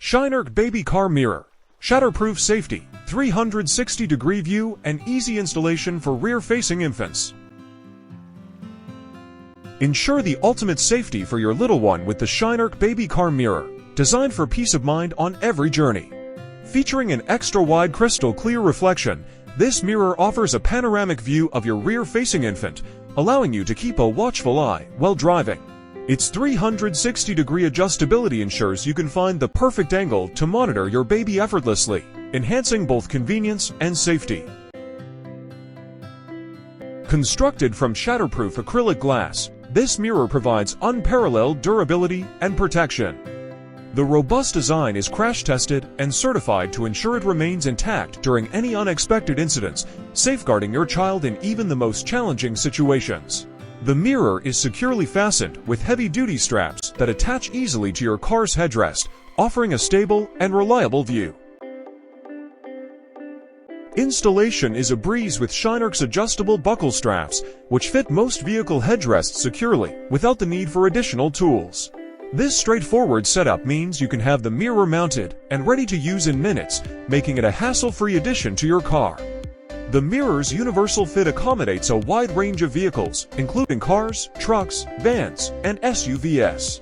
Shynerk Baby Car Mirror. Shatterproof safety, 360-degree view, and easy installation for rear-facing infants. Ensure the ultimate safety for your little one with the Shynerk Baby Car Mirror, designed for peace of mind on every journey. Featuring an extra-wide crystal-clear reflection, this mirror offers a panoramic view of your rear-facing infant, allowing you to keep a watchful eye while driving. Its 360-degree adjustability ensures you can find the perfect angle to monitor your baby effortlessly, enhancing both convenience and safety. Constructed from shatterproof acrylic glass, this mirror provides unparalleled durability and protection. The robust design is crash-tested and certified to ensure it remains intact during any unexpected incidents, safeguarding your child in even the most challenging situations. The mirror is securely fastened with heavy-duty straps that attach easily to your car's headrest, offering a stable and reliable view. Installation is a breeze with Shynerk's adjustable buckle straps, which fit most vehicle headrests securely without the need for additional tools. This straightforward setup means you can have the mirror mounted and ready to use in minutes, making it a hassle-free addition to your car. The mirror's universal fit accommodates a wide range of vehicles, including cars, trucks, vans, and SUVs.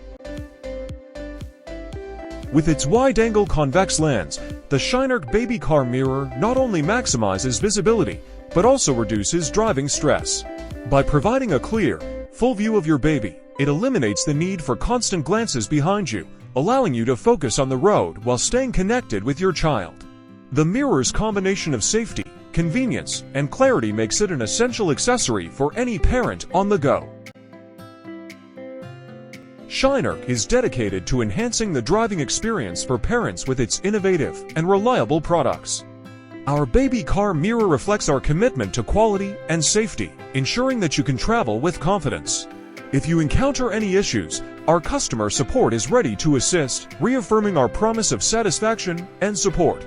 With its wide-angle convex lens, the Shynerk Baby Car Mirror not only maximizes visibility, but also reduces driving stress. By providing a clear, full view of your baby, it eliminates the need for constant glances behind you, allowing you to focus on the road while staying connected with your child. The mirror's combination of safety, convenience, and clarity makes it an essential accessory for any parent on the go. Shynerk is dedicated to enhancing the driving experience for parents with its innovative and reliable products. Our baby car mirror reflects our commitment to quality and safety, ensuring that you can travel with confidence. If you encounter any issues, our customer support is ready to assist, reaffirming our promise of satisfaction and support.